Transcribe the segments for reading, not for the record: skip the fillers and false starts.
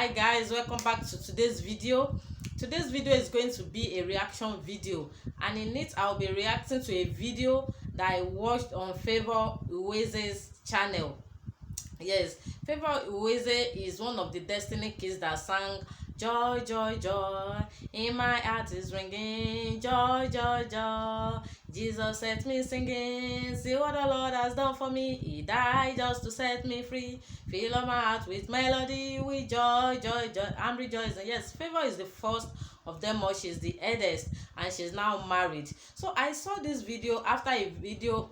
Hi guys, welcome back to today's video. Today's video is going to be a reaction video, and in it I'll be reacting to a video that I watched on Favor Uweze's channel. Yes, Favor Uweze is one of the Destiny Kids that sang joy, joy, joy, in my heart is ringing, joy, joy, joy, Jesus set me singing, see what the Lord has done for me, he died just to set me free, fill up my heart with melody, with joy, joy, joy, I'm rejoicing. Yes, Favor is the first of them all. She's the eldest and she's now married. So I saw this video after a video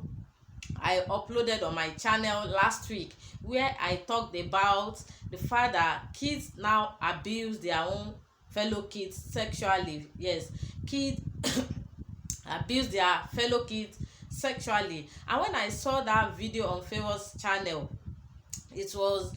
I uploaded on my channel last week, where I talked about the fact that kids now abuse their own fellow kids sexually. Yes, kids abuse their fellow kids sexually. And when I saw that video on Favor's channel, it was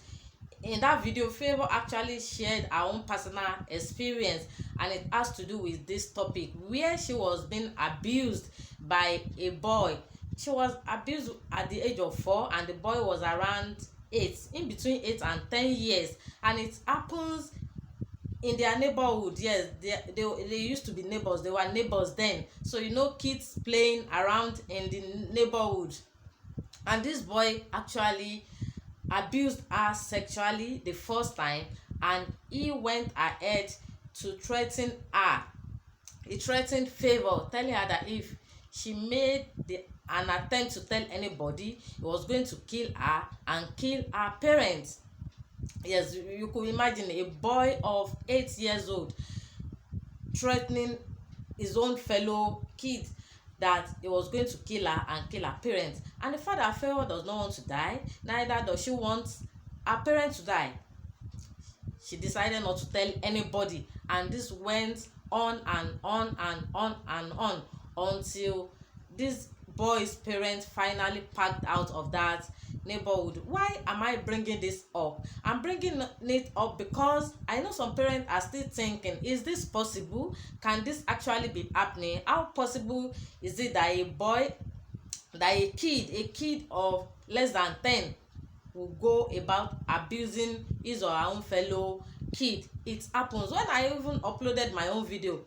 in that video Favor actually shared her own personal experience, and it has to do with this topic where she was being abused by a boy. She was abused at the age of 4 and the boy was around 8, in between 8 and 10 years, and it happens in their neighborhood. Yes, they used to be neighbors. They were neighbors then, so you know, kids playing around in the neighborhood. And this boy actually abused her sexually the first time, and he went ahead to threaten her. He threatened Favor, telling her that if she made an attempt to tell anybody, he was going to kill her and kill her parents. Yes, you could imagine a boy of 8 years old threatening his own fellow kid that he was going to kill her and kill her parents. And the fact that Favor does not want to die, neither does she want her parents to die. She decided not to tell anybody, and this went on and on and on and on until this boy's parents finally packed out of that neighborhood. Why am I bringing this up? I'm bringing it up because I know some parents are still thinking, is this possible? Can this actually be happening? How possible is it that a kid of less than 10 will go about abusing his or her own fellow kid? It happens. When I even uploaded my own video,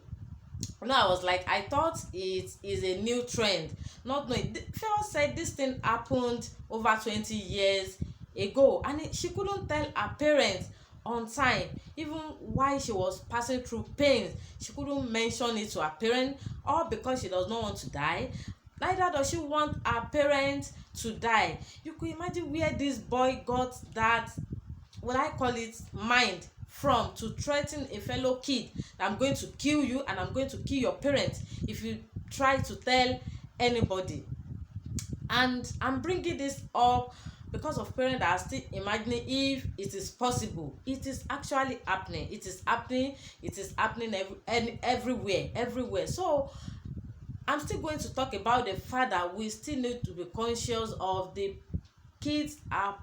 I was like, I thought it is a new trend, not knowing. Favor said this thing happened over 20 years ago, and she couldn't tell her parents on time. Even while she was passing through pains, she couldn't mention it to her parents, all because she does not want to die. Neither does she want her parents to die. You could imagine where this boy got that, what I call it, mind from, to threaten a fellow kid that I'm going to kill you and I'm going to kill your parents if you try to tell anybody. And I'm bringing this up because of parents that are still imagining if it is possible. It is actually happening. It is happening. It is happening everywhere. So I'm still going to talk about the fact that we still need to be conscious of the kids our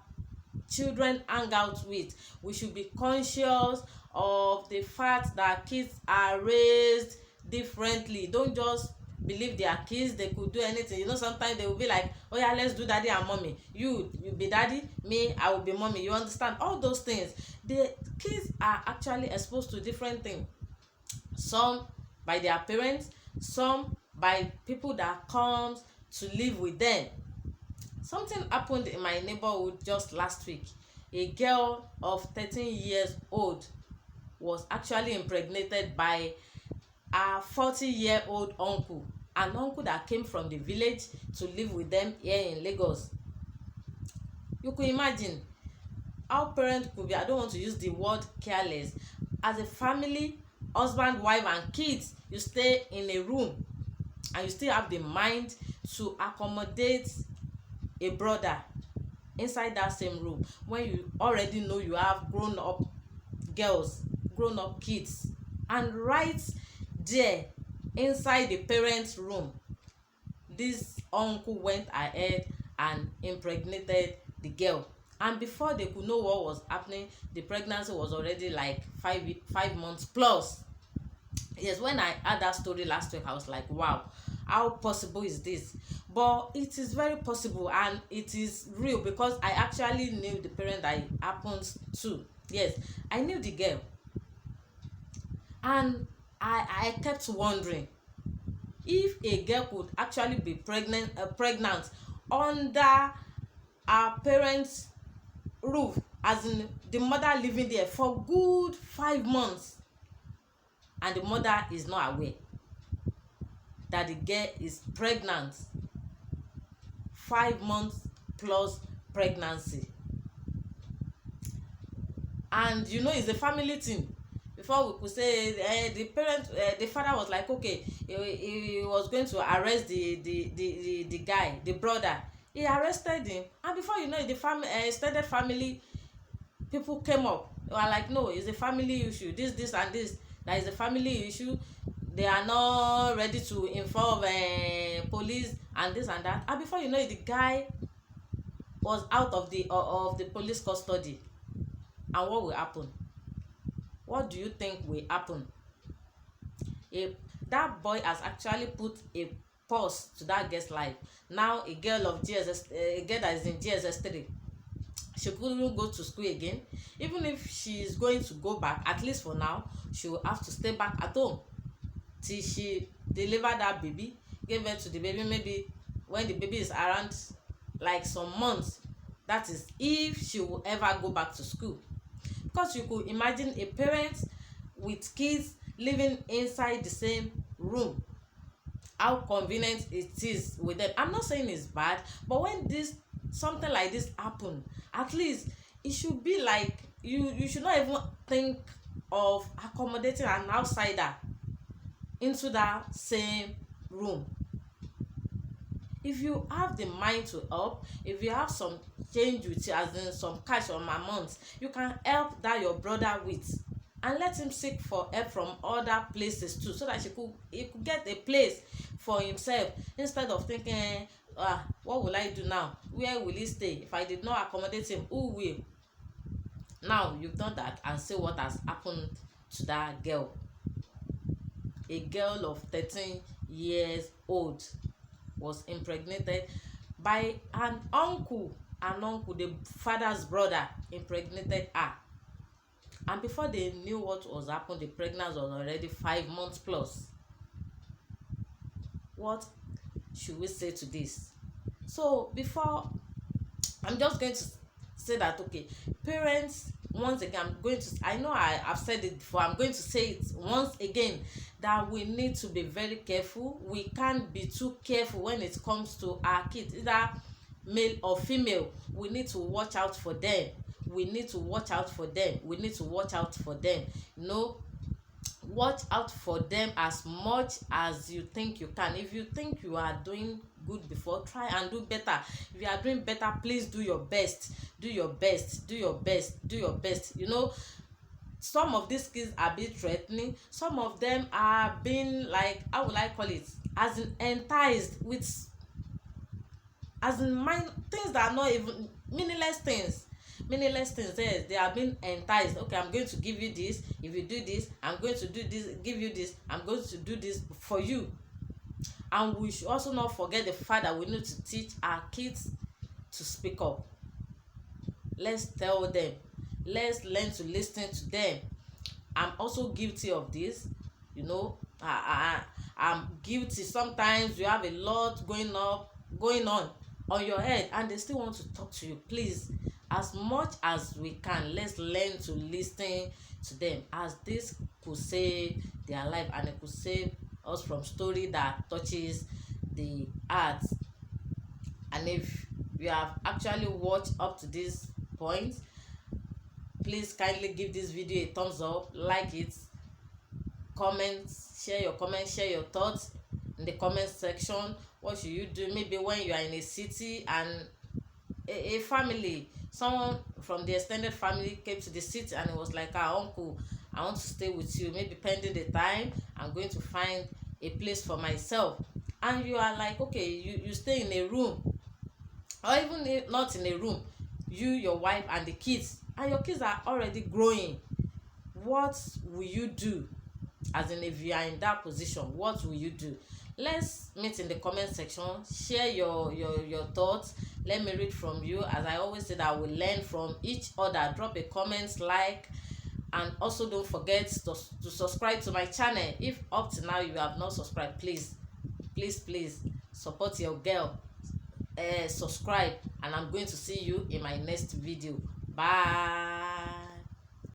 children hang out with. We should be conscious of the fact that kids are raised differently. Don't just believe they are kids, they could do anything. You know, sometimes they will be like, oh yeah, let's do daddy and mommy. You be daddy, me, I will be mommy. You understand all those things? The kids are actually exposed to different things, some by their parents, some by people that comes to live with them. Something happened in my neighborhood just last week. A girl of 13 years old was actually impregnated by a 40-year-old uncle, an uncle that came from the village to live with them here in Lagos. You could imagine how parents could be, I don't want to use the word careless. As a family, husband, wife and kids, you stay in a room and you still have the mind to accommodate a brother inside that same room, when you already know you have grown up girls, grown up kids, and right there inside the parents' room, this uncle went ahead and impregnated the girl. And before they could know what was happening, the pregnancy was already like 5 months plus. Yes, when I heard that story last week, I was like, wow, how possible is this? But it is very possible, and it is real because I actually knew the parent that it happens to. Yes, I knew the girl, and I kept wondering if a girl could actually be pregnant under her parents' roof, as in the mother living there for good 5 months, and the mother is not aware that the girl is pregnant. 5 months plus pregnancy. And it's a family thing. Before we could say the father was like, okay, he was going to arrest the guy, the brother. He arrested him, and before you know it, the family, extended family people came up. They were like, no, it's a family issue, this and this, that is a family issue. They are not ready to involve police and this and that, and before you know it, the guy was out of the police custody. And what will happen? What do you think will happen? If that boy has actually put a pause to that girl's life. Now a girl of GSS, a girl that is in GSS 3, she couldn't go to school again. Even if she is going to go back, at least for now, she will have to stay back at home till she deliver that baby, give birth to the baby. Maybe when the baby is around like some months, that is if she will ever go back to school. Because you could imagine a parent with kids living inside the same room, how convenient it is with them. I'm not saying it's bad, but when something like this happen, at least it should be like you should not even think of accommodating an outsider into that same room. If you have the mind to help, if you have some change with you, as in some cash or amount, you can help that your brother with, and let him seek for help from other places too, so that he could get a place for himself, instead of thinking, what will I do now, where will he stay, if I did not accommodate him, who will? Now you've done that, and see what has happened to that girl. A girl of 13 years old was impregnated by an uncle. The father's brother, impregnated her, and before they knew what was happening, the pregnancy was already 5 months plus. What should we say to this? So before, I'm just going to say that, okay, parents, once again, I know I've said it before, I'm going to say it once again, that we need to be very careful. We can't be too careful when it comes to our kids, either male or female. We need to watch out for them. Watch out for them as much as you think you can. If you think you are doing good before, try and do better. If you are doing better, please do your best. Some of these kids are being threatening. Some of them are being, like, how will I call it, as in enticed with, as in mind things that are not even meaningless things. Yes, they are being enticed. Okay, I'm going to give you this, if you do this, I'm going to do this, give you this, I'm going to do this for you. And we should also not forget the fact that we need to teach our kids to speak up. Let's tell them, let's learn to listen to them. I'm also guilty of this. I'm guilty. Sometimes you have a lot going on your head, and they still want to talk to you. Please, as much as we can, let's learn to listen to them, as this could save their life, and it could save us from story that touches the heart. And if you have actually watched up to this point, please kindly give this video a thumbs up, like it, share your thoughts in the comment section. What should you do? Maybe when you are in a city and a family, someone from the extended family came to the city and it was like, uncle, I want to stay with you, maybe pending the time I'm going to find a place for myself. And you are like, okay, you stay in a room, or even if not in a room, you, your wife and the kids, and your kids are already growing. What will you do? As in, if you are in that position, what will you do? Let's meet in the comment section. Share your thoughts. Let me read from you. As I always say, that I will learn from each other. Drop a comment, like, and also don't forget to subscribe to my channel. If up to now you have not subscribed, please support your girl. Subscribe, and I'm going to see you in my next video. Bye.